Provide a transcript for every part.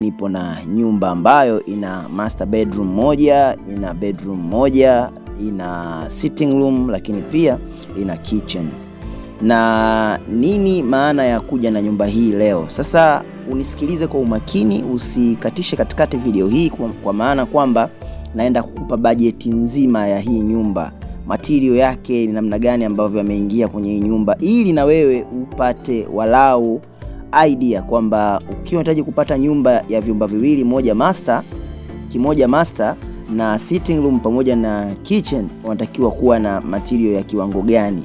Nipo na nyumba ambayo ina master bedroom moja, ina bedroom moja, ina sitting room, lakini pia ina kitchen. Na nini maana ya kuja na nyumba hii leo? Sasa unisikilize kwa umakini, usikatishe katikati video hii kwa maana kwamba naenda kukupa bajeti nzima ya hii nyumba. Material yake ni namna gani ambavyo yameingia kwenye hii nyumba, ili na wewe upate walau idea kwamba ukiwa unahitaji kupata nyumba ya vyumba viwili, kimoja master na sitting room pamoja na kitchen, unatakiwa kuwa na material ya kiwango gani.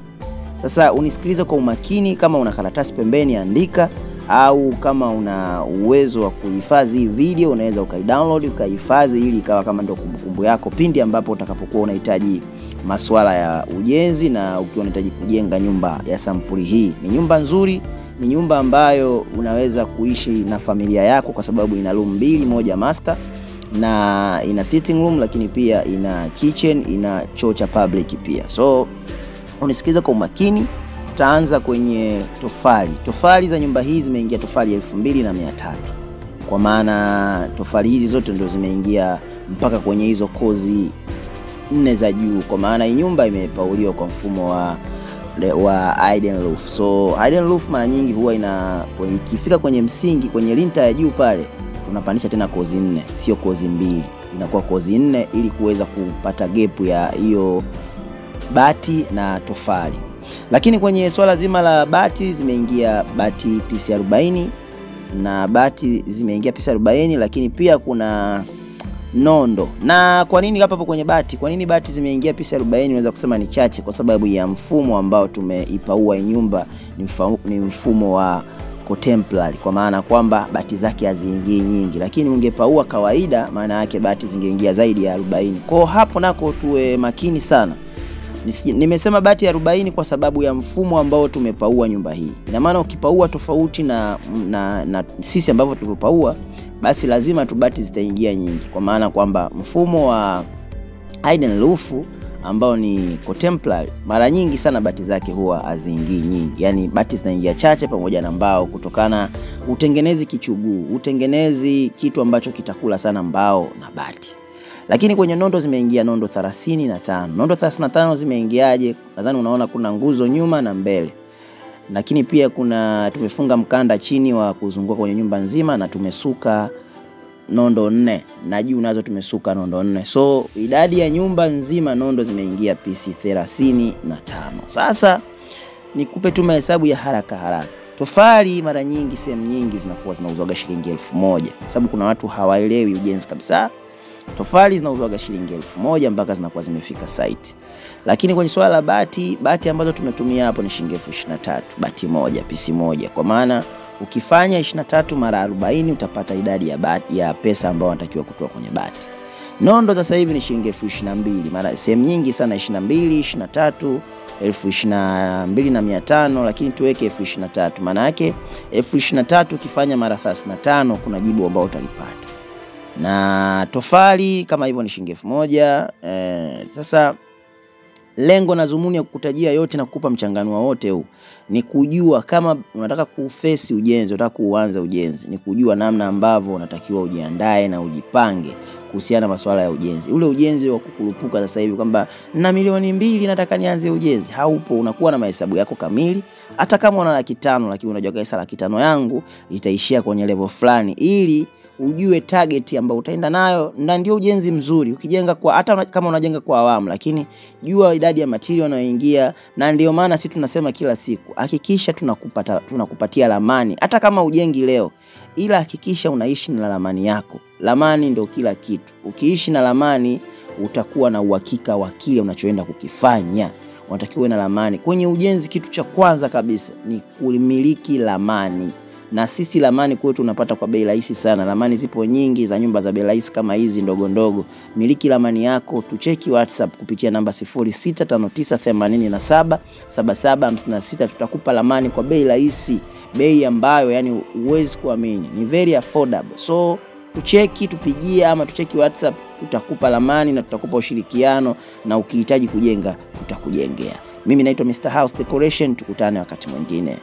Sasa unisikilize kwa umakini. Kama una karatasi pembeni andika, au kama una uwezo wa kuhifadhi hii video unaweza ukaidownload ukahifadhi, ili ikawa kama ndio kumbukumbu yako pindi ambapo utakapokuwa unahitaji masuala ya ujenzi na ukiwa unahitaji kujenga nyumba ya sampuli hii. Ni nyumba nzuri, ni nyumba ambayo unaweza kuishi na familia yako kwa sababu ina room mbili, moja master na ina sitting room, lakini pia ina kitchen, ina choo cha public pia. So unisikiza kwa umakini. Tutaanza kwenye tofali. Tofali za nyumba hii zimeingia tofali 2300. Kwa maana tofali hizi zote ndio zimeingia mpaka kwenye hizo kozi 4 za juu. Kwa maana hii nyumba imepauliwa kwa mfumo wa hidden roof. So hidden roof mara nyingi huwa ikifika kwenye msingi, kwenye linta ya juu pale, tunapandisha tena kozi 4, sio kozi 2. Inakuwa kozi 4 ili kuweza kupata gap ya hiyo bati na tofali. Lakini kwenye swala zima la bati, zimeingia bati pisi 40 na bati zimeingia pisi 40, lakini pia kuna nondo. Na kwa nini hapo kwenye bati? Kwa nini bati zimeingia pisi 40? Unaweza kusema ni chache kwa sababu ya mfumo ambao tumeipaua nyumba ni mfumo wa contemporary, kwa maana kwamba bati zake haziingii nyingi, lakini ungepaua kawaida maana yake bati zingeingia zaidi ya 40. Kwa hapo nako tuwe makini sana. Nimesema bati 40 kwa sababu ya mfumo ambao tumepaua nyumba hii. Ina maana ukipaua tofauti na sisi ambavyo tulipaua, basi lazima tu bati zitaingia nyingi, kwa maana kwamba mfumo wa hidden roof ambao ni contemporary, mara nyingi sana bati zake huwa haziingii nyingi. Yaani bati zinaingia chache pamoja na mbao, kutokana utengenezi kichuguu, utengenezi kitu ambacho kitakula sana mbao na bati. Lakini kwenye nondo zimeingia nondo 35. Nondo 35 zimeingiaje? Nadhani unaona kuna nguzo nyuma na mbele. Lakini pia tumefunga mkanda chini wa kuzunguka kwenye nyumba nzima, na tumesuka nondo 4 na juu nazo tumesuka nondo 4. So idadi ya nyumba nzima nondo zimeingia pisi 35. Sasa nikupe tu mahesabu ya haraka. Tofali mara nyingi sehemu nyingi zinakuwa zinauzwa shilingi 1000, kwa sababu kuna watu hawaelewi ujenzi kabisa. Tofali zinauzwa shilingi 1000 mpaka zinakuwa zimefika site. Lakini kwenye swala la bati ambazo tumetumia hapo ni shilingi 23 bati moja, pisi moja. Kwa maana ukifanya 23 mara 40 utapata idadi ya pesa ambayo unatakiwa kutoa kwenye bati. Nondo sasa hivi ni shilingi 22. Mara sehemu nyingi sana 22, 23, 22,500, lakini tuweke 23. Maana yake 23 ukifanya mara 35 kuna jibu ambao utalipata. Na tofali kama hivyo ni shilingi 1000. Sasa lengo na dhumuni ya kukutajia yote na kukupa mchanganuo wote huu ni kujua kama unataka kuface ujenzi, unataka kuanza ujenzi, ni kujua namna ambavyo unatakiwa ujiandae na ujipange kuhusiana na masuala ya ujenzi. Ule ujenzi wa kukurupuka sasa hivi kwamba na milioni 2 nataka nianze ujenzi, haupo. Unakuwa na mahesabu yako kamili. Hata kama una 500, lakini unajua kabisa 500 yangu itaishia kwenye level fulani, ili ujue target ambayo utaenda nayo, na ndio ujenzi mzuri. Ukijenga hata kama unajenga kwa awamu, lakini jua idadi ya material unayoingia. Na ndio maana sisi tunasema kila siku, hakikisha tunakupatia ramani. Hata kama ujengi leo, ila hakikisha unaishi na ramani yako. Ramani ndio kila kitu. Ukiishi na ramani utakuwa na uhakika wa kile unachoenda kukifanya. Unatakiwa na ramani kwenye ujenzi. Kitu cha kwanza kabisa ni kumiliki ramani. Na sisi ramani kwetu unapata kwa bei rahisi sana. Ramani zipo nyingi za nyumba za bei rahisi kama hizi ndogo ndogo. Miliki ramani yako. Tucheki WhatsApp kupitia namba 0659877756. Tutakupa ramani kwa bei rahisi, bei ambayo yani huwezi kuamini, ni very affordable. So tucheki, tupigie ama tucheki WhatsApp, tutakupa ramani na tutakupa ushirikiano, na ukihitaji kujenga tutakujengea. Mimi naitwa Mr. House Decoration, tukutane wakati mwingine.